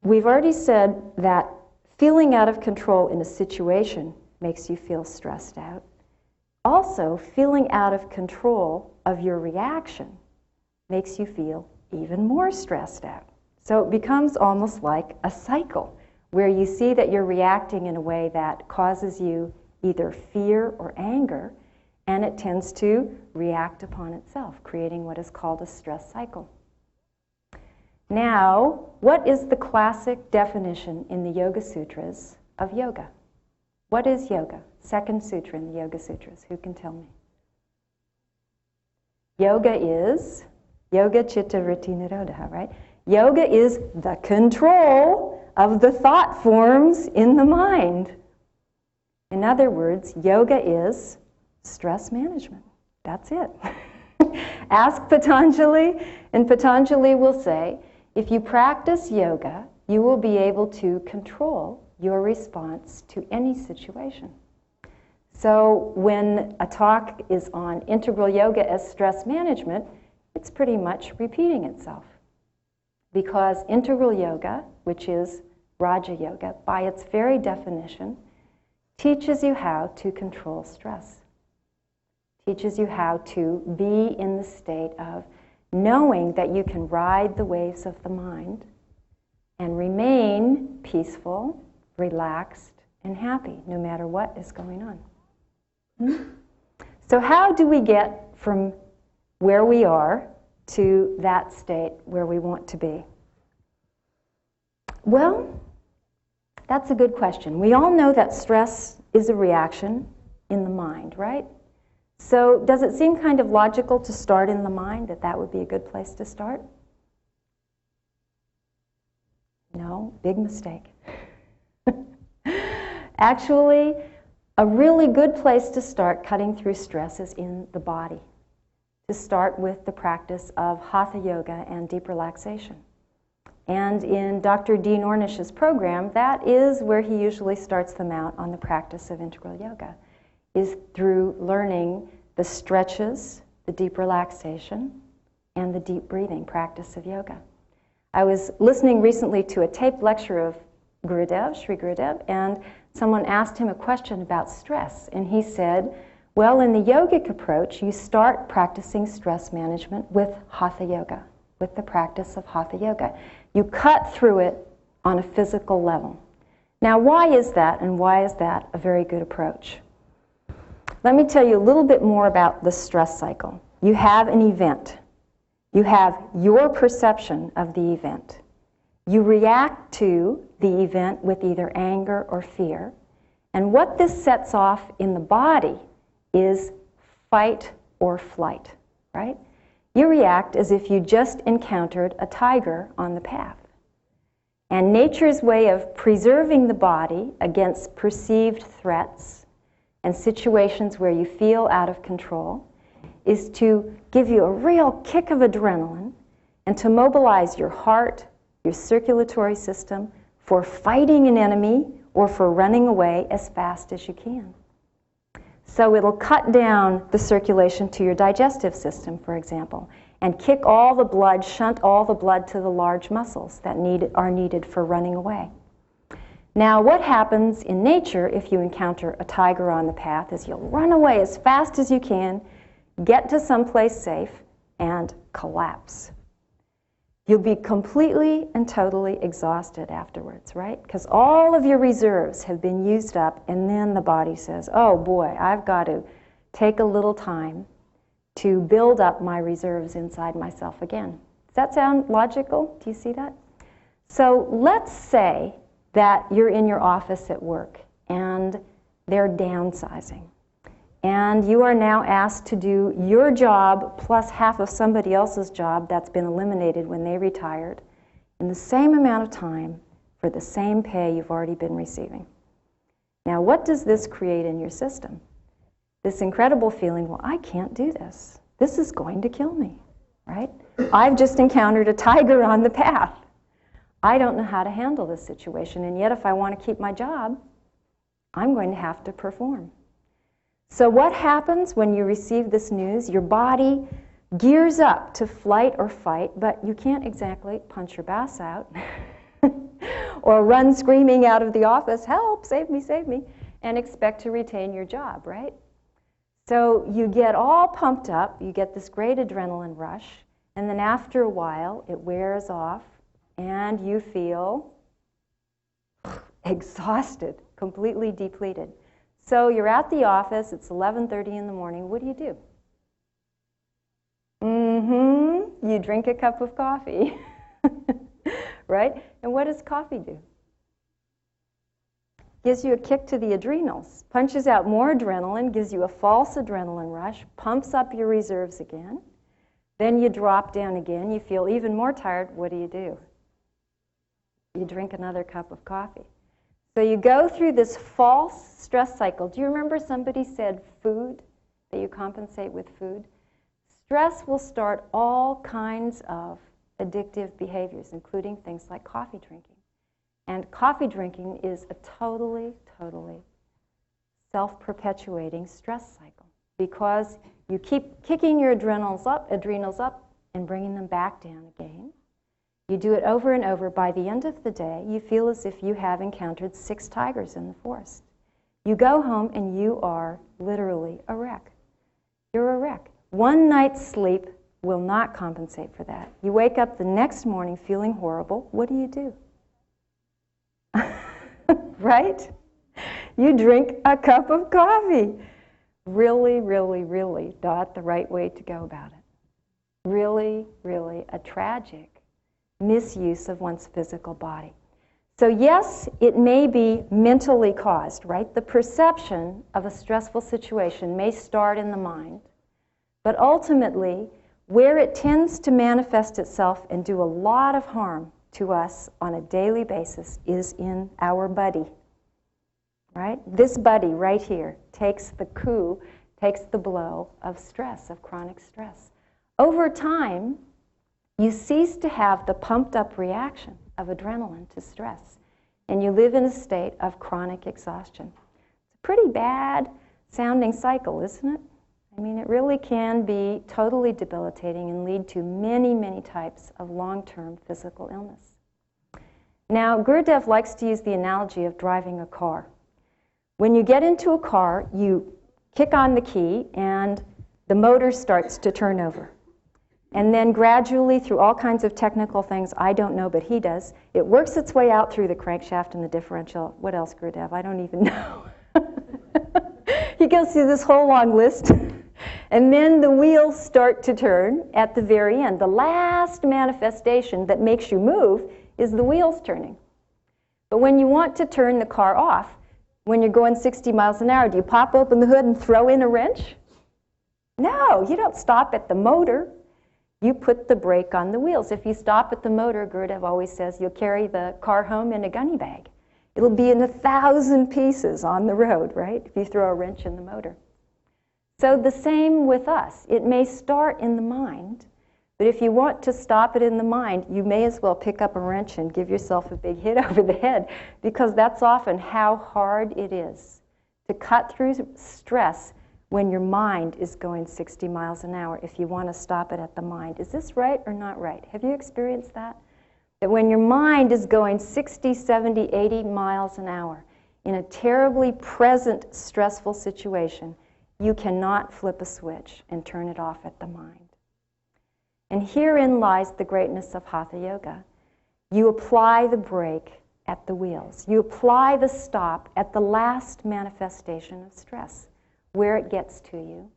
we've already said that feeling out of control in a situation makes you feel stressed out. Also, feeling out of control of your reaction makes you feel even more stressed out. So it becomes almost like a cycle where you see that you're reacting in a way that causes you either fear or anger, and it tends to react upon itself, creating what is called a stress cycle. Now, what is the classic definition in the Yoga Sutras of yoga? What is yoga? Second sutra in the Yoga Sutras. Who can tell me? Yoga is yoga chitta vritti nirodha, right? Yoga is the control of the thought forms in the mind. In other words, yoga is stress management. That's it. Ask Patanjali, and Patanjali will say, if you practice yoga, you will be able to control your response to any situation. So when a talk is on integral yoga as stress management, it's pretty much repeating itself. Because integral yoga, which is Raja Yoga, by its very definition, teaches you how to control stress. Teaches you how to be in the state of knowing that you can ride the waves of the mind and remain peaceful, relaxed, and happy, no matter what is going on. So how do we get from where we are to that state where we want to be? Well, that's a good question. We all know that stress is a reaction in the mind, right? So does it seem kind of logical to start in the mind, that that would be a good place to start? No, big mistake. Actually, a really good place to start cutting through stress is in the body. To start with the practice of Hatha Yoga and deep relaxation. And in Dr. Dean Ornish's program, that is where he usually starts them out on the practice of integral yoga, is through learning the stretches, the deep relaxation, and the deep breathing practice of yoga. I was listening recently to a taped lecture of Gurudev, Sri Gurudev, and someone asked him a question about stress, and he said, well, in the yogic approach, you start practicing stress management with Hatha Yoga, with the practice of Hatha Yoga. You cut through it on a physical level. Now, why is that, and why is that a very good approach? Let me tell you a little bit more about the stress cycle. You have an event. You have your perception of the event. You react to the event with either anger or fear. And what this sets off in the body is fight or flight, right? You react as if you just encountered a tiger on the path. And nature's way of preserving the body against perceived threats and situations where you feel out of control is to give you a real kick of adrenaline and to mobilize your heart, your circulatory system for fighting an enemy or for running away as fast as you can. So it'll cut down the circulation to your digestive system, for example, and kick all the blood, shunt all the blood to the large muscles that are needed for running away. Now, what happens in nature if you encounter a tiger on the path is you'll run away as fast as you can, get to someplace safe, and collapse. You'll be completely and totally exhausted afterwards, right? Because all of your reserves have been used up, and then the body says, oh boy, I've got to take a little time to build up my reserves inside myself again. Does that sound logical? Do you see that? So let's say that you're in your office at work, and they're downsizing. And you are now asked to do your job plus half of somebody else's job that's been eliminated when they retired in the same amount of time for the same pay you've already been receiving. Now, what does this create in your system? This incredible feeling, well, I can't do this. This is going to kill me, right? I've just encountered a tiger on the path. I don't know how to handle this situation, and yet if I want to keep my job, I'm going to have to perform. So what happens when you receive this news? Your body gears up to flight or fight, but you can't exactly punch your bass out. or run screaming out of the office, help, save me, and expect to retain your job, right? So you get all pumped up, you get this great adrenaline rush, and then after a while it wears off and you feel exhausted, completely depleted. So you're at the office, it's 11:30 in the morning, what do? You drink a cup of coffee, right? And what does coffee do? Gives you a kick to the adrenals, punches out more adrenaline, gives you a false adrenaline rush, pumps up your reserves again. Then you drop down again, you feel even more tired, what do? You drink another cup of coffee. So you go through this false stress cycle. Do you remember somebody said food, that you compensate with food? Stress will start all kinds of addictive behaviors, including things like coffee drinking. And coffee drinking is a totally self-perpetuating stress cycle because you keep kicking your adrenals up, and bringing them back down again. You do it over and over. By the end of the day, you feel as if you have encountered 6 tigers in the forest. You go home and you are literally a wreck. You're a wreck. One night's sleep will not compensate for that. You wake up the next morning feeling horrible. What do? Right? You drink a cup of coffee. Really not the right way to go about it. Really a tragic misuse of one's physical body. So yes, it may be mentally caused, right? The perception of a stressful situation may start in the mind, but ultimately, where it tends to manifest itself and do a lot of harm to us on a daily basis is in our body, right? This body right here takes the coup, takes the blow of stress, of chronic stress. Over time, you cease to have the pumped up reaction of adrenaline to stress, and you live in a state of chronic exhaustion. It's a pretty bad sounding cycle, isn't it? I mean, it really can be totally debilitating and lead to many types of long-term physical illness. Now, Gurudev likes to use the analogy of driving a car. When you get into a car, you kick on the key and the motor starts to turn over. And then gradually, through all kinds of technical things, I don't know, but he does, it works its way out through the crankshaft and the differential. What else, Gurudev? I don't even know. He goes through this whole long list. And then the wheels start to turn at the very end. The last manifestation that makes you move is the wheels turning. But when you want to turn the car off, when you're going 60 miles an hour, do you pop open the hood and throw in a wrench? No, you don't stop at the motor. You put the brake on the wheels. If you stop at the motor, Gurudev always says, you'll carry the car home in a gunny bag. It'll be in 1,000 pieces on the road, right, if you throw a wrench in the motor. So the same with us. It may start in the mind, but if you want to stop it in the mind, you may as well pick up a wrench and give yourself a big hit over the head, because that's often how hard it is to cut through stress when your mind is going 60 miles an hour, if you want to stop it at the mind. Is this right or not right? Have you experienced that? That when your mind is going 60, 70, 80 miles an hour in a terribly present, stressful situation, you cannot flip a switch and turn it off at the mind. And herein lies the greatness of Hatha Yoga. You apply the brake at the wheels. You apply the stop at the last manifestation of stress, where it gets to you,